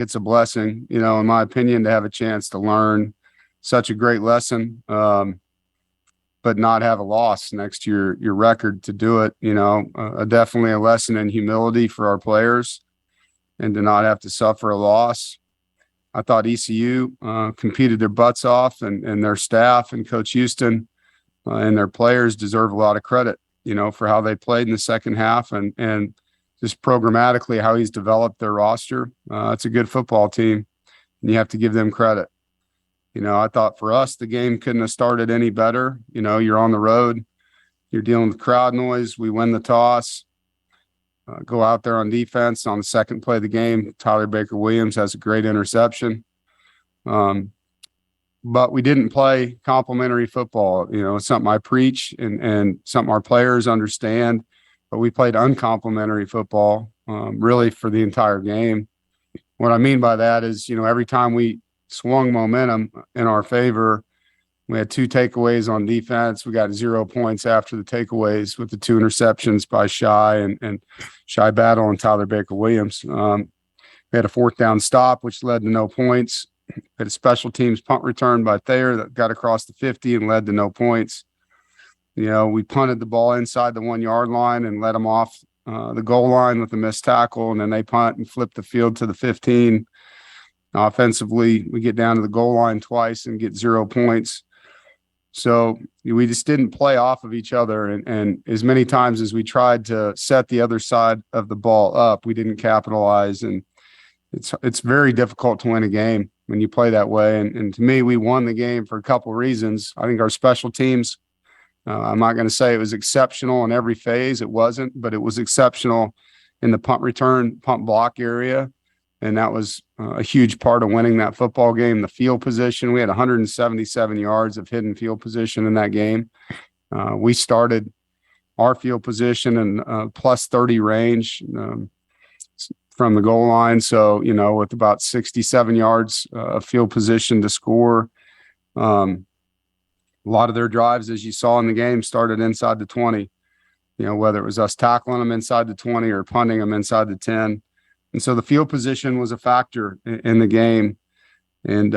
it's a blessing, in my opinion, to have a chance to learn such a great lesson, but not have a loss next to your record to do it. Definitely a lesson in humility for our players and to not have to suffer a loss. I thought ECU competed their butts off, and their staff and Coach Houston and their players deserve a lot of credit, for how they played in the second half and just programmatically how he's developed their roster. It's a good football team, and you have to give them credit. I thought for us, the game couldn't have started any better. You're on the road, you're dealing with crowd noise. We win the toss, go out there on defense. On the second play of the game, Tyler Baker-Williams has a great interception. But we didn't play complimentary football. It's something I preach and something our players understand. But we played uncomplimentary football, really, for the entire game. What I mean by that is, every time we swung momentum in our favor, we had 2 takeaways on defense. We got 0 points after the takeaways with the 2 interceptions by Shy and Shy Battle and Tyler Baker-Williams. We had a 4th down stop, which led to no points. We had a special teams punt return by Thayer that got across the 50 and led to no points. We punted the ball inside the 1 yard line and let them off the goal line with a missed tackle, and then they punt and flip the field to the 15. Offensively, we get down to the goal line twice and get 0 points. So we just didn't play off of each other. And as many times as we tried to set the other side of the ball up, we didn't capitalize. And it's very difficult to win a game when you play that way. And to me, we won the game for a couple of reasons. I think our special teams, I'm not going to say it was exceptional in every phase. It wasn't, but it was exceptional in the punt return, punt block area. And that was a huge part of winning that football game. The field position, we had 177 yards of hidden field position in that game. We started our field position in plus 30 range from the goal line. So, with about 67 yards of field position to score. A lot of their drives, as you saw in the game, started inside the 20, whether it was us tackling them inside the 20 or punting them inside the 10. And so the field position was a factor in the game, and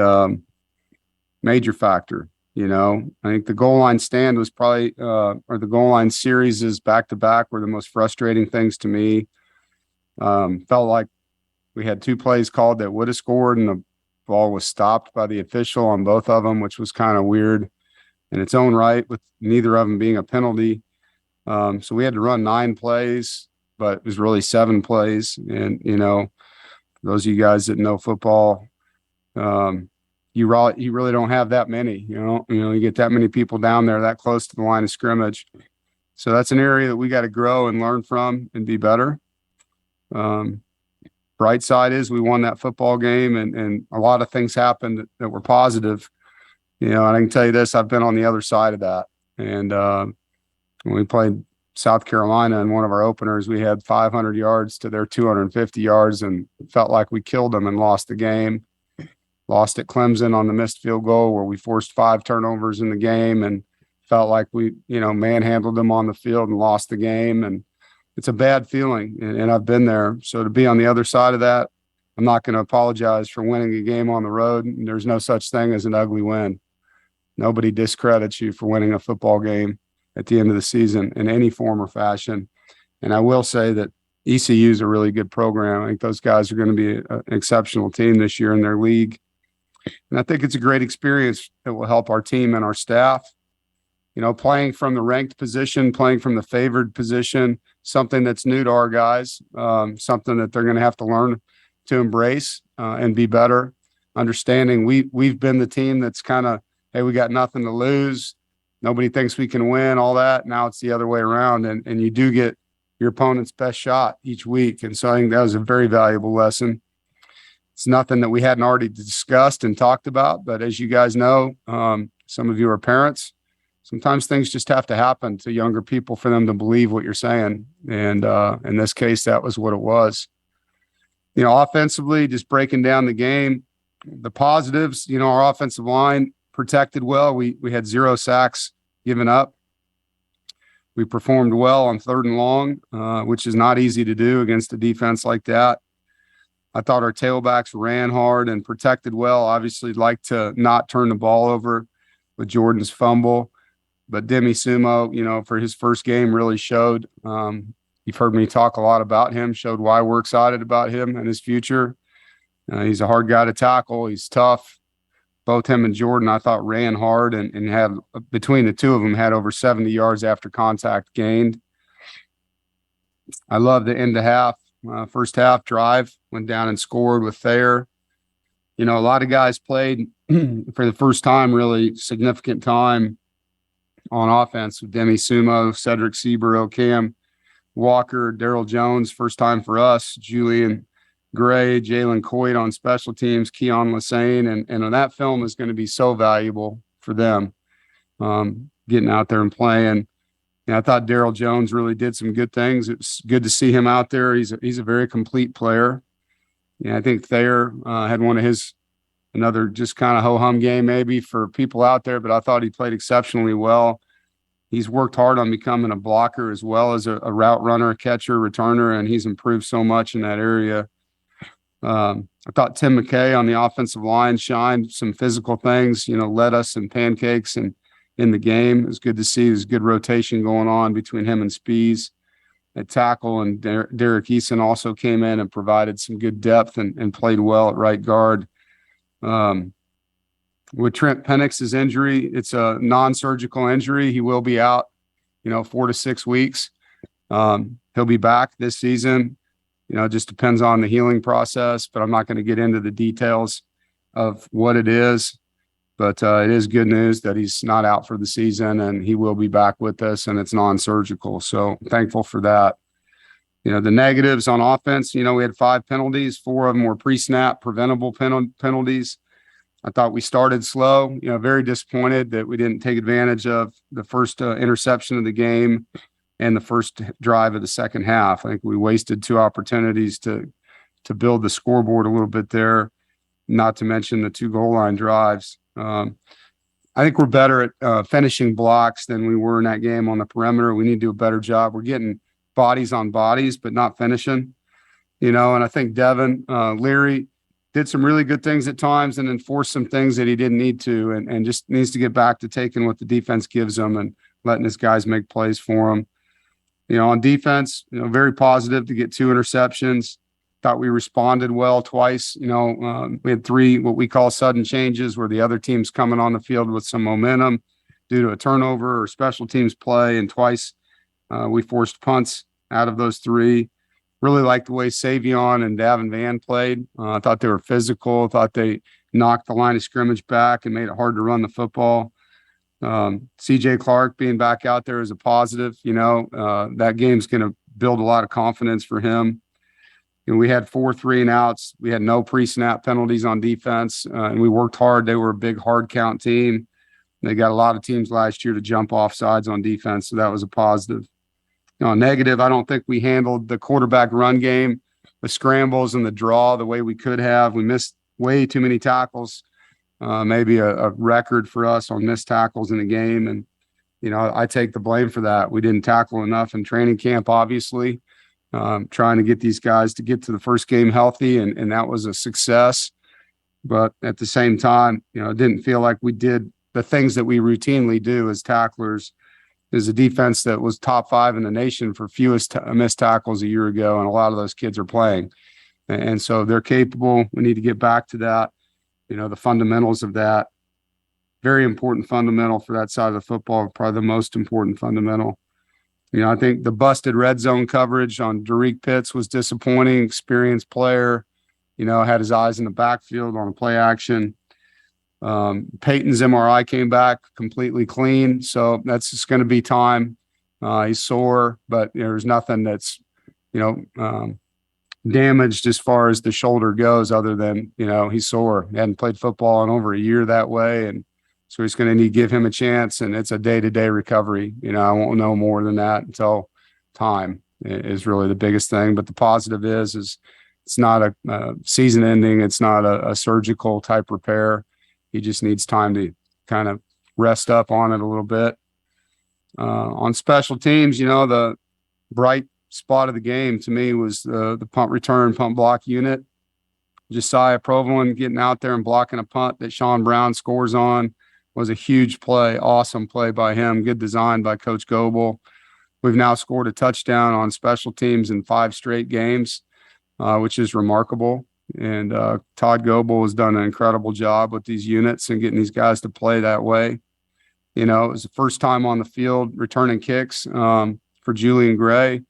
major factor. I think the goal line stand was probably, or the goal line series is back-to-back were the most frustrating things to me. Felt like we had 2 plays called that would have scored, and the ball was stopped by the official on both of them, which was kind of weird in its own right, with neither of them being a penalty. So we had to run 9 plays, but it was really 7 plays. And, those of you guys that know football, you really don't have that many, you get that many people down there that close to the line of scrimmage. So that's an area that we got to grow and learn from and be better. Bright side is we won that football game, and a lot of things happened that were positive. And I can tell you this, I've been on the other side of that. And when we played South Carolina in one of our openers, we had 500 yards to their 250 yards and felt like we killed them and lost the game. Lost at Clemson on the missed field goal where we forced 5 turnovers in the game and felt like we, manhandled them on the field and lost the game. And it's a bad feeling, and I've been there. So to be on the other side of that, I'm not going to apologize for winning a game on the road. There's no such thing as an ugly win. Nobody discredits you for winning a football game at the end of the season in any form or fashion. And I will say that ECU is a really good program. I think those guys are going to be an exceptional team this year in their league. And I think it's a great experience that will help our team and our staff. Playing from the ranked position, playing from the favored position, something that's new to our guys, something that they're going to have to learn to embrace and be better. Understanding we've been the team that's kind of, hey, we got nothing to lose. Nobody thinks we can win, all that. Now it's the other way around, and you do get your opponent's best shot each week. And so I think that was a very valuable lesson. It's nothing that we hadn't already discussed and talked about, but as you guys know, some of you are parents. Sometimes things just have to happen to younger people for them to believe what you're saying. And in this case, that was what it was. Offensively, just breaking down the game, the positives, our offensive line protected well. We had 0 sacks given up. We performed well on 3rd and long, which is not easy to do against a defense like that. I thought our tailbacks ran hard and protected well. Obviously, like to not turn the ball over with Jordan's fumble. But Demi Sumo, for his first game really showed. You've heard me talk a lot about him, showed why we're excited about him and his future. He's a hard guy to tackle. He's tough. Both him and Jordan, I thought, ran hard and had, between the two of them, had over 70 yards after contact gained. I love the end of half. First half drive, went down and scored with Thayer. A lot of guys played for the first time, really significant time on offense with Demi Sumo, Cedric Seaborough, Cam Walker, Daryl Jones, first time for us, Julian Gray, Jalen Coit on special teams, Keon Lassane, and that film is going to be so valuable for them, getting out there and playing. I thought Daryl Jones really did some good things. It was good to see him out there. He's a very complete player. I think Thayer had one of another just kind of ho-hum game maybe for people out there, but I thought he played exceptionally well. He's worked hard on becoming a blocker as well as a route runner, catcher, returner, and he's improved so much in that area. I thought Tim McKay on the offensive line shined some physical things, led us in pancakes and in the game. It was good to see. There's good rotation going on between him and Spees at tackle, and Derek Eason also came in and provided some good depth and played well at right guard. With Trent Penix's injury, it's a non-surgical injury. He will be out, 4 to 6 weeks. He'll be back this season. It just depends on the healing process, but I'm not going to get into the details of what it is. But it is good news that he's not out for the season, and he will be back with us, and it's non-surgical. So thankful for that. The negatives on offense, we had 5 penalties. 4 of them were pre-snap preventable penalties. I thought we started slow, very disappointed that we didn't take advantage of the first interception of the game and the first drive of the second half. I think we wasted 2 opportunities to build the scoreboard a little bit there, not to mention the 2 goal line drives. I think we're better at finishing blocks than we were in that game on the perimeter. We need to do a better job. We're getting bodies on bodies, but not finishing, and I think Devin Leary did some really good things at times and enforced some things that he didn't need to, and just needs to get back to taking what the defense gives him and letting his guys make plays for him. On defense, very positive to get 2 interceptions. Thought we responded well twice. We had 3 what we call sudden changes, where the other team's coming on the field with some momentum due to a turnover or special teams play, and twice we forced punts out of those 3. Really liked the way Savion and Davin Van played. I thought they were physical. Thought they knocked the line of scrimmage back and made it hard to run the football. CJ Clark being back out there is a positive. That game's going to build a lot of confidence for him. We had 4 3-and-outs. We had no pre-snap penalties on defense, and we worked hard. They were a big hard count team. They got a lot of teams last year to jump off sides on defense, so that was a positive. Negative, I don't think we handled the quarterback run game, the scrambles and the draw the way we could have. We missed way too many tackles, maybe a record for us on missed tackles in the game. And, I take the blame for that. We didn't tackle enough in training camp, obviously, trying to get these guys to get to the first game healthy, and that was a success. But at the same time, it didn't feel like we did the things that we routinely do as tacklers. Is a defense that was top 5 in the nation for fewest missed tackles a year ago, and a lot of those kids are playing. And so they're capable. We need to get back to that, the fundamentals of that. Very important fundamental for that side of the football, probably the most important fundamental. I think the busted red zone coverage on Derek Pitts was disappointing. Experienced player, had his eyes in the backfield on a play action. Peyton's MRI came back completely clean, so that's just going to be time. He's sore, but there's nothing that's, damaged as far as the shoulder goes, other than, he's sore. He hadn't played football in over a year that way, and so he's going to need to give him a chance, and it's a day-to-day recovery. I won't know more than that until time is really the biggest thing. But the positive is it's not a season ending. It's not a surgical type repair. He just needs time to kind of rest up on it a little bit. On special teams, the bright spot of the game to me was the punt return, punt block unit. Josiah Provolone getting out there and blocking a punt that Sean Brown scores on was a huge play. Awesome play by him. Good design by Coach Goebel. We've now scored a touchdown on special teams in 5 straight games, which is remarkable. And Todd Goebel has done an incredible job with these units and getting these guys to play that way. You know, it was the first time on the field returning kicks for Julian Gray,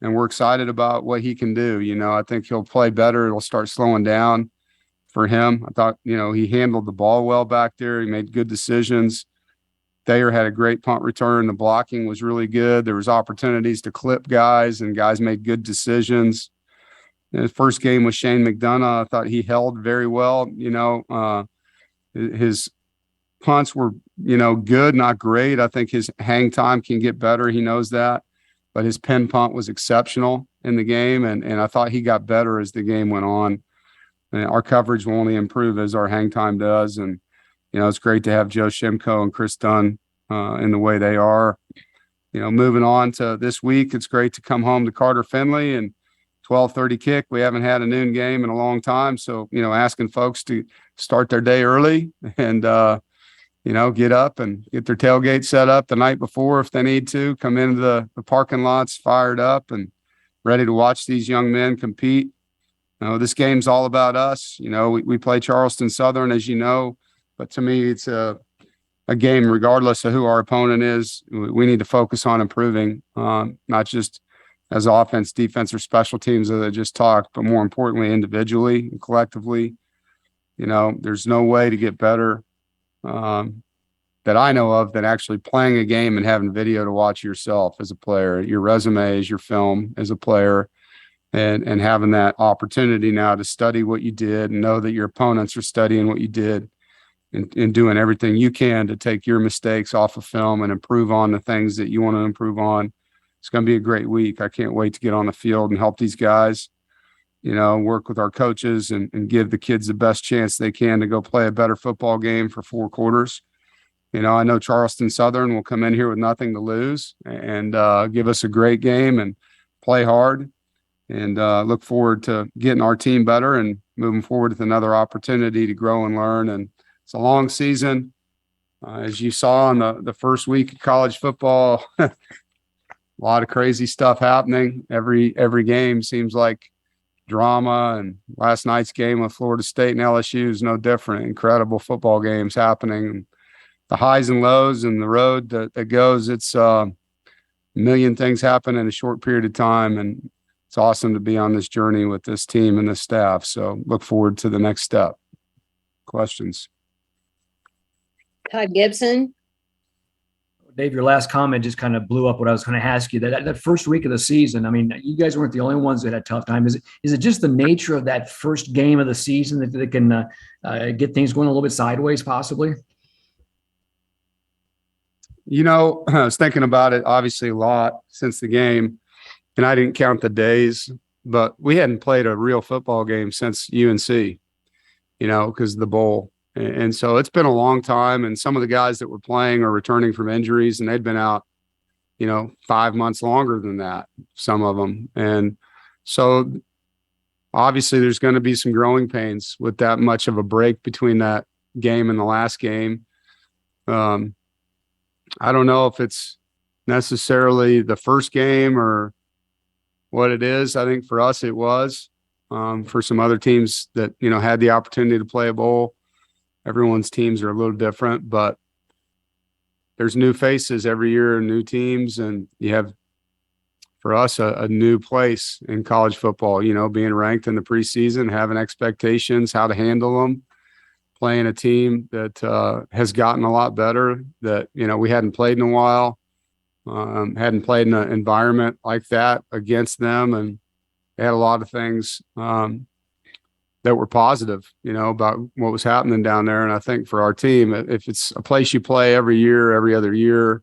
and we're excited about what he can do. You know, I think he'll play better. It'll start slowing down for him. I thought, you know, he handled the ball well back there. He made good decisions. Thayer had a great punt return. The blocking was really good. There was opportunities to clip guys, and guys made good decisions. In his first game with Shane McDonough, I thought he held very well. You know, his punts were, you know, good, not great. I think his hang time can get better. He knows that. But his pin punt was exceptional in the game, and I thought he got better as the game went on. And our coverage will only improve as our hang time does. And, you know, it's great to have Joe Shimko and Chris Dunn in the way they are. You know, moving on to this week, it's great to come home to Carter Finley and 12:30 kick. We haven't had a noon game in a long time. So, you know, asking folks to start their day early and, you know, get up and get their tailgate set up the night before if they need to, come into the parking lots fired up and ready to watch these young men compete. You know, this game's all about us. You know, we play Charleston Southern, as you know, but to me, it's a game regardless of who our opponent is. We need to focus on improving, not just as offense, defense, or special teams that I just talked, but more importantly, individually and collectively. You know, there's no way to get better that I know of than actually playing a game and having video to watch yourself as a player, your resume as your film as a player, and having that opportunity now to study what you did and know that your opponents are studying what you did and doing everything you can to take your mistakes off of film and improve on the things that you want to improve on. It's going to be a great week. I can't wait to get on the field and help these guys, you know, work with our coaches and give the kids the best chance they can to go play a better football game for 4 quarters. You know, I know Charleston Southern will come in here with nothing to lose and give us a great game and play hard, and look forward to getting our team better and moving forward with another opportunity to grow and learn. And it's a long season. As you saw in the first week of college football, a lot of crazy stuff happening. Every game seems like drama, and last night's game with Florida State and LSU is no different. Incredible football games happening. The highs and lows and the road that goes, it's a million things happen in a short period of time, and it's awesome to be on this journey with this team and this staff. So look forward to the next step. Questions? Todd Gibson. Dave, your last comment just kind of blew up what I was going to ask you. That first week of the season, I mean, you guys weren't the only ones that had a tough time. Is it just the nature of that first game of the season that can get things going a little bit sideways possibly? You know, I was thinking about it obviously a lot since the game, and I didn't count the days, but we hadn't played a real football game since UNC, you know, because of the bowl. And so it's been a long time, and some of the guys that were playing are returning from injuries, and they'd been out, you know, 5 months longer than that, some of them. And so obviously there's going to be some growing pains with that much of a break between that game and the last game. I don't know if it's necessarily the first game or what it is. I think for us it was. For some other teams that, you know, had the opportunity to play a bowl, everyone's teams are a little different, but there's new faces every year, new teams, and you have, for us, a new place in college football, you know, being ranked in the preseason, having expectations, how to handle them, playing a team that has gotten a lot better, that, you know, we hadn't played in a while, hadn't played in an environment like that against them, and they had a lot of things that were positive, you know, about what was happening down there. And I think for our team, if it's a place you play every year, every other year,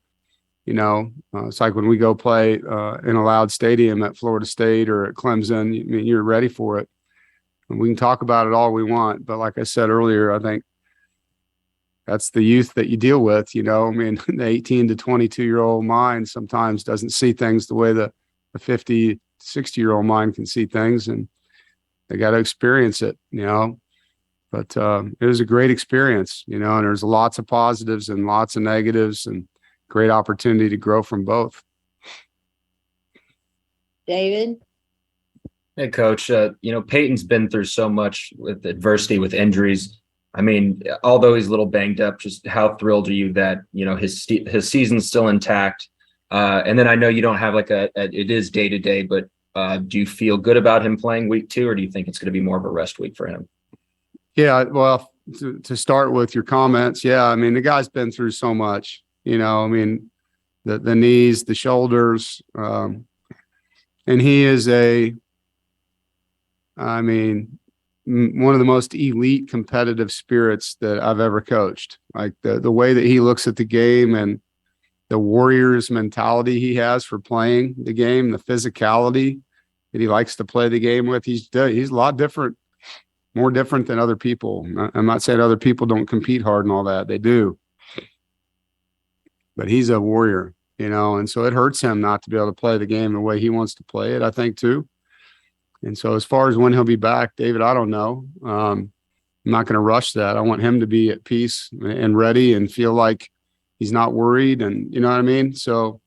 you know, it's like when we go play in a loud stadium at Florida State or at Clemson, I mean, you're ready for it. And we can talk about it all we want, but like I said earlier, I think that's the youth that you deal with, you know. I mean, the 18 to 22-year-old mind sometimes doesn't see things the way the 50, 60-year-old mind can see things. And They got to experience it, but it was a great experience, and there's lots of positives and lots of negatives and great opportunity to grow from both. David? Hey, Coach. Peyton's been through so much with adversity, with injuries. I mean, although he's a little banged up, just how thrilled are you that his season's still intact? And then I know you don't have it is day to day, but do you feel good about him playing week 2, or do you think it's going to be more of a rest week for him? Yeah, well, to start with your comments, yeah, I mean, the guy's been through so much. I mean, the knees, the shoulders, and he is one of the most elite competitive spirits that I've ever coached. Like the way that he looks at the game and the Warriors mentality he has for playing the game, the physicality that he likes to play the game with. He's a lot different, more different than other people. I'm not saying other people don't compete hard and all that. They do. But he's a warrior, and so it hurts him not to be able to play the game the way he wants to play it, I think, too. And so as far as when he'll be back, David, I don't know. I'm not going to rush that. I want him to be at peace and ready and feel like he's not worried. And you know what I mean? So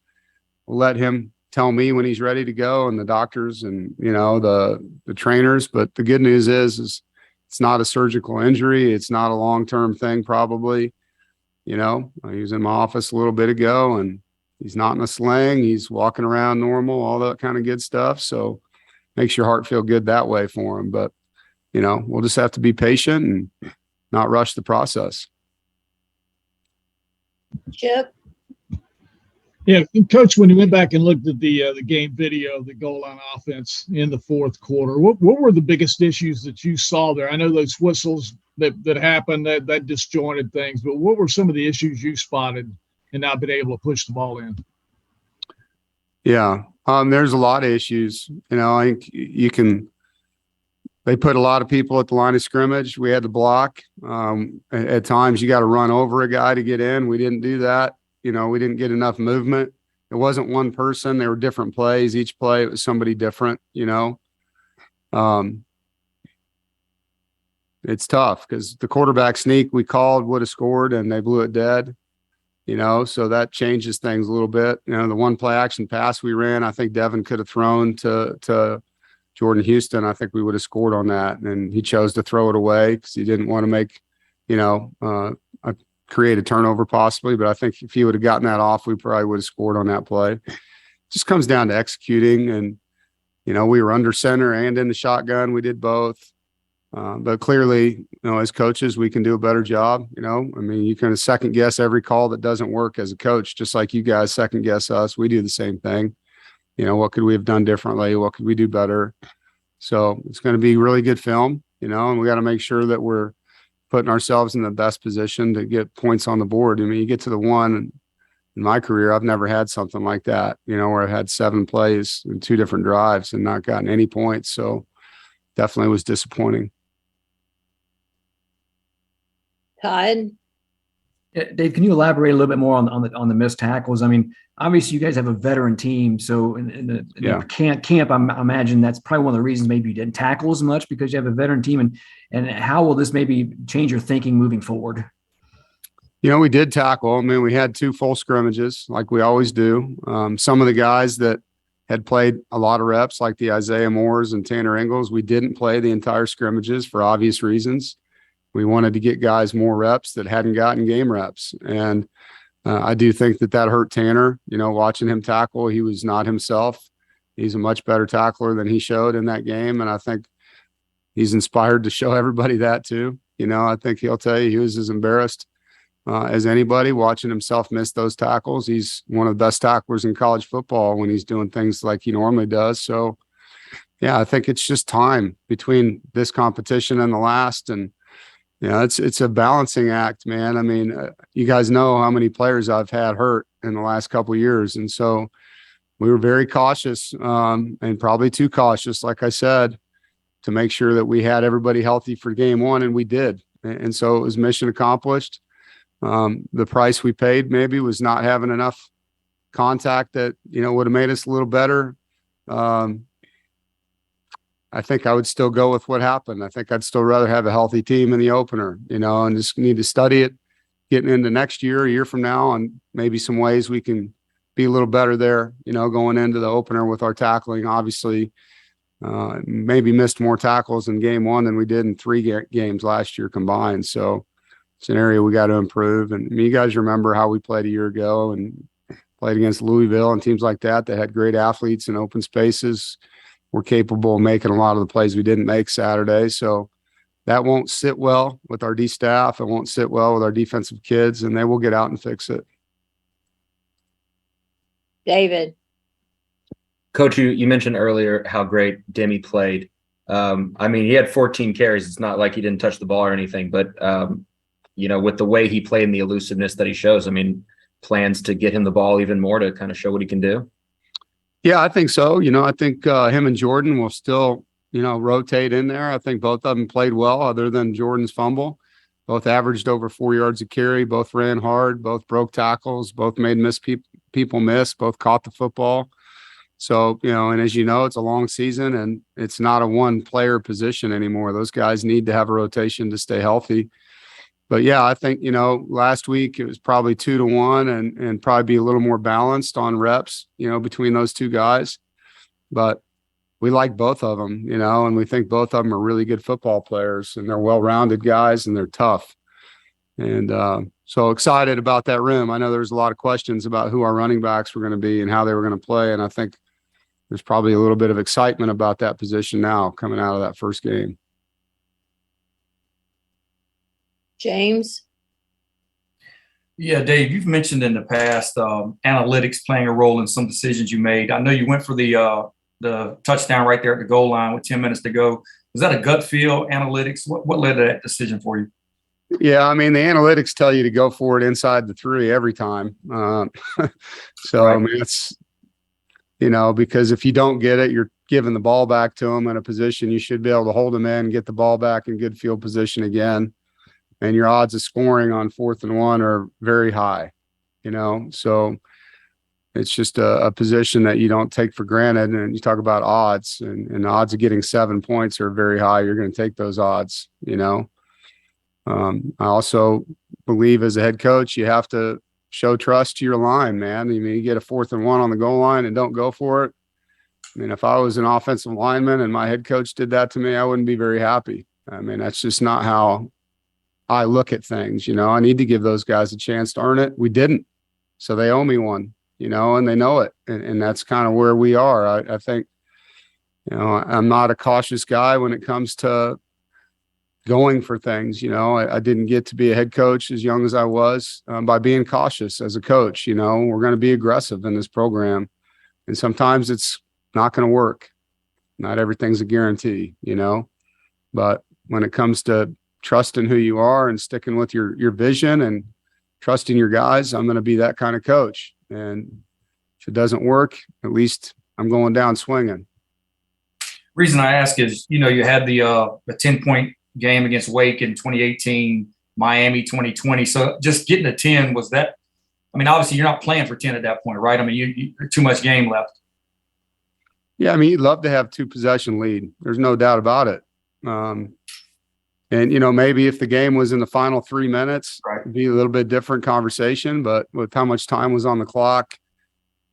we'll let him tell me when he's ready to go, and the doctors and, the trainers. But the good news is it's not a surgical injury. It's not a long-term thing, probably. He was in my office a little bit ago, and he's not in a sling. He's walking around normal, all that kind of good stuff. So makes your heart feel good that way for him. But, we'll just have to be patient and not rush the process. Chip? Yeah, Coach, when you went back and looked at the game video, the goal line offense in the fourth quarter, what were the biggest issues that you saw there? I know those whistles that happened, that disjointed things, but what were some of the issues you spotted and not been able to push the ball in? Yeah, there's a lot of issues. I think they put a lot of people at the line of scrimmage. We had to block. At times you got to run over a guy to get in. We didn't do that. We didn't get enough movement. It wasn't one person. There were different plays. Each play, it was somebody different, It's tough because the quarterback sneak we called would have scored and they blew it dead, so that changes things a little bit. The one play action pass we ran, I think Devin could have thrown to Jordan Houston. I think we would have scored on that. And he chose to throw it away because he didn't want to make, create a turnover possibly. But I think if he would have gotten that off, we probably would have scored on that play. It just comes down to executing. And, we were under center and in the shotgun. We did both. But clearly, as coaches, we can do a better job. You can second guess every call that doesn't work as a coach, just like you guys second guess us. We do the same thing. What could we have done differently? What could we do better? So it's going to be really good film, and we got to make sure that we're putting ourselves in the best position to get points on the board. You get to the one in my career, I've never had something like that, where I've had 7 plays in 2 different drives and not gotten any points. So definitely was disappointing. Todd? Dave, can you elaborate a little bit more on the missed tackles? I mean, obviously you guys have a veteran team, so in the camp, I imagine that's probably one of the reasons maybe you didn't tackle as much because you have a veteran team. And how will this maybe change your thinking moving forward? We did tackle. We had 2 full scrimmages like we always do. Some of the guys that had played a lot of reps, like the Isaiah Moores and Tanner Ingles, we didn't play the entire scrimmages for obvious reasons. We wanted to get guys more reps that hadn't gotten game reps. And I do think that hurt Tanner, watching him tackle. He was not himself. He's a much better tackler than he showed in that game. And I think he's inspired to show everybody that too. I think he'll tell you he was as embarrassed as anybody watching himself miss those tackles. He's one of the best tacklers in college football when he's doing things like he normally does. So, yeah, I think it's just time between this competition and the last. And it's a balancing act, man. You guys know how many players I've had hurt in the last couple of years. And so we were very cautious and probably too cautious, like I said, to make sure that we had everybody healthy for game 1. And we did. And so it was mission accomplished. The price we paid maybe was not having enough contact that, would have made us a little better. I think I would still go with what happened. I think I'd still rather have a healthy team in the opener, and just need to study it getting into next year, a year from now, and maybe some ways we can be a little better there, going into the opener with our tackling. Obviously, maybe missed more tackles in game one than we did in three games last year combined. So it's an area we got to improve. And you guys remember how we played a year ago and played against Louisville and teams like that had great athletes in open spaces. We're capable of making a lot of the plays we didn't make Saturday. So that won't sit well with our D staff. It won't sit well with our defensive kids, and they will get out and fix it. David. Coach, you mentioned earlier how great Demi played. He had 14 carries. It's not like he didn't touch the ball or anything, but with the way he played and the elusiveness that he shows, plans to get him the ball even more to kind of show what he can do. Yeah, I think so. I think him and Jordan will still, rotate in there. I think both of them played well, other than Jordan's fumble. Both averaged over 4 yards a carry. Both ran hard. Both broke tackles. Both made people miss. Both caught the football. So, and as you know, it's a long season and it's not a one player position anymore. Those guys need to have a rotation to stay healthy. But yeah, I think, last week it was probably 2-1 and probably be a little more balanced on reps, between those two guys. But we like both of them, and we think both of them are really good football players, and they're well-rounded guys and they're tough. And so excited about that room. I know there's a lot of questions about who our running backs were going to be and how they were going to play. And I think there's probably a little bit of excitement about that position now coming out of that first game. James. Yeah, Dave, you've mentioned in the past analytics playing a role in some decisions you made. I know you went for the touchdown right there at the goal line with 10 minutes to go. Was that a gut feel, analytics? What led to that decision for you? Yeah, the analytics tell you to go for it inside the 3 every time. So, right. It's, because if you don't get it, you're giving the ball back to them in a position you should be able to hold them in, get the ball back in good field position again. And your odds of scoring on 4th and 1 are very high, so it's just a position that you don't take for granted. And you talk about odds and odds of getting 7 points are very high. You're going to take those odds, I also believe as a head coach, you have to show trust to your line, man. You get a 4th and 1 on the goal line and don't go for it. If I was an offensive lineman and my head coach did that to me, I wouldn't be very happy. That's just not how I look at things. I need to give those guys a chance to earn it. We didn't. So they owe me one, and they know it. And that's kind of where we are. I think, I'm not a cautious guy when it comes to going for things. I didn't get to be a head coach as young as I was by being cautious as a coach. We're going to be aggressive in this program. And sometimes it's not going to work. Not everything's a guarantee, but when it comes to trusting who you are and sticking with your vision and trusting your guys, I'm going to be that kind of coach. And if it doesn't work, at least I'm going down swinging. Reason I ask is, you had the 10-point game against Wake in 2018, Miami 2020. So just getting to 10, was that, obviously you're not playing for 10 at that point, right? You too much game left. Yeah. You'd love to have 2 possession lead. There's no doubt about it. And, maybe if the game was in the final 3 minutes, right, it'd be a little bit different conversation. But with how much time was on the clock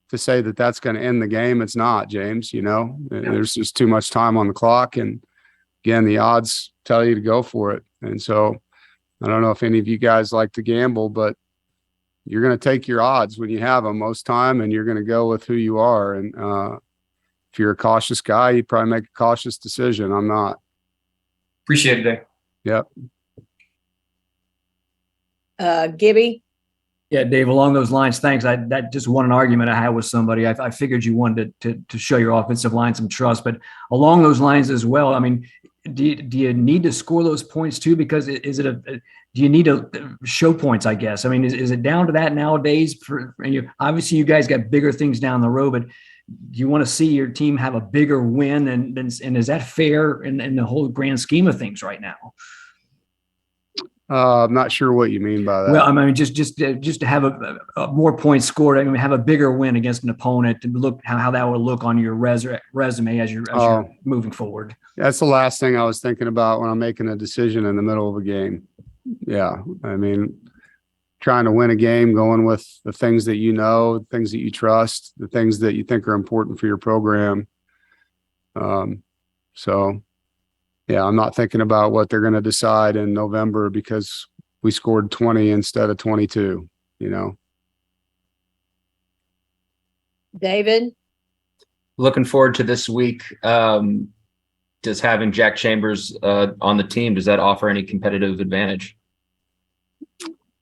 to say that that's going to end the game, it's not, James. There's just too much time on the clock. And again, the odds tell you to go for it. And so I don't know if any of you guys like to gamble, but you're going to take your odds when you have them most time, and you're going to go with who you are. And if you're a cautious guy, you'd probably make a cautious decision. I'm not. Appreciate it, Dave. Yep. Gibby. Yeah, Dave, along those lines, thanks. That just won an argument I had with somebody. I figured you wanted to show your offensive line some trust, but along those lines as well, do you need to score those points too? Because do you need to show points, I guess? Is it down to that nowadays? Obviously, you guys got bigger things down the road, but do you want to see your team have a bigger win? And is that fair in the whole grand scheme of things right now? I'm not sure what you mean by that. Well, I mean, just to have a more points scored. I mean, have a bigger win against an opponent, and look how that will look on your resume as you're moving forward. That's the last thing I was thinking about when I'm making a decision in the middle of a game. Yeah, I mean, trying to win a game, going with the things that you know, the things that you trust, the things that you think are important for your program. So, yeah, I'm not thinking about what they're going to decide in November because we scored 20 instead of 22, you know. David, Looking forward to this week. Does having Jack Chambers on the team, does that offer any competitive advantage?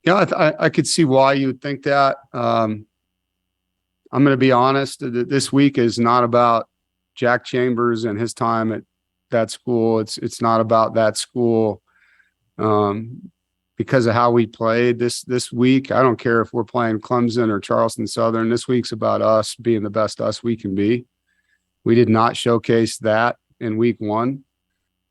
Yeah, I could see why you would think that. I'm going to be honest. This week is not about Jack Chambers and his time at that school. It's not about that school because of how we played this week. I don't care if we're playing Clemson or Charleston Southern. This week's about us being the best us we can be. We did not showcase that in week one.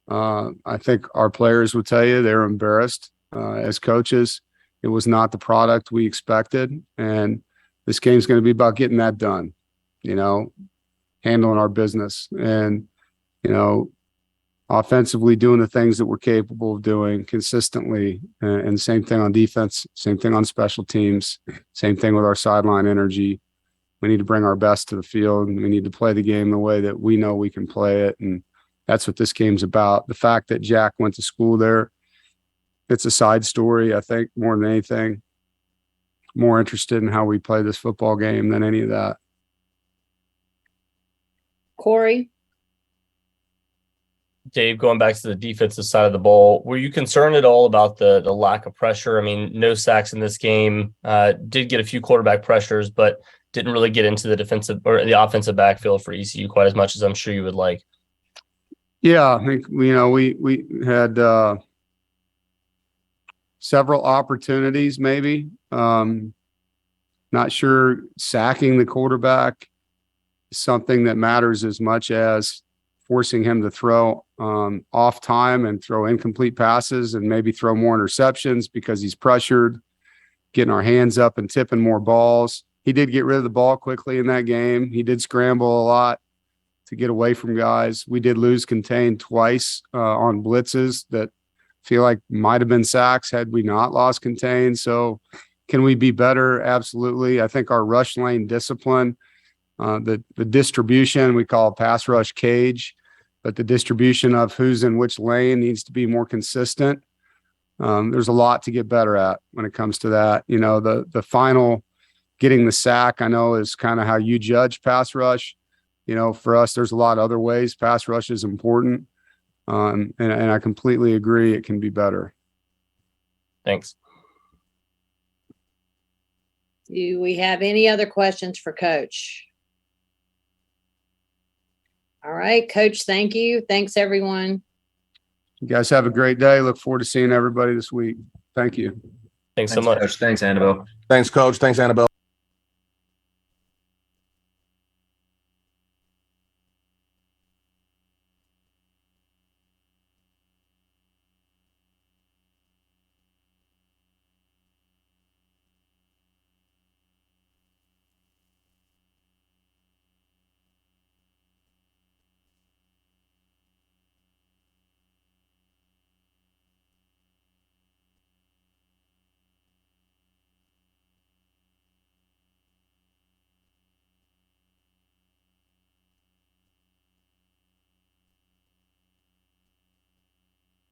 I think our players would tell you they're embarrassed as coaches. It was not the product we expected. And this game's going to be about getting that done, you know, handling our business and, you know, offensively doing the things that we're capable of doing consistently. And same thing on defense, same thing on special teams, same thing with our sideline energy. We need to bring our best to the field and we need to play the game the way that we know we can play it. And that's what this game's about. The fact that Jack went to school there, it's a side story, I think, more than anything. More interested in how we play this football game than any of that. Corey, Dave, going back to the defensive side of the ball, were you concerned at all about the lack of pressure? I mean, no sacks in this game, did get a few quarterback pressures, but didn't really get into the defensive or the offensive backfield for ECU quite as much as I'm sure you would like. Yeah, I think, you know, we had several opportunities maybe. Not sure sacking the quarterback is something that matters as much as forcing him to throw off time and throw incomplete passes and maybe throw more interceptions because he's pressured, getting our hands up and tipping more balls. He did get rid of the ball quickly in that game. He did scramble a lot to get away from guys. We did lose contain twice on blitzes that feel like might have been sacks had we not lost contain. So can we be better? Absolutely. I think our rush lane discipline, the distribution, we call it pass rush cage, but the distribution of who's in which lane needs to be more consistent. There's a lot to get better at when it comes to that. You know, the final getting the sack, I know, is kind of how you judge pass rush. You know, for us, there's a lot of other ways pass rush is important. And I completely agree. It can be better. Thanks. do we have any other questions for Coach? All right, Coach, thank you. Thanks, everyone. You guys have a great day. Look forward to seeing everybody this week. Thank you. Thanks so much. Coach. Thanks, Annabelle. Thanks, Coach. Thanks, Annabelle.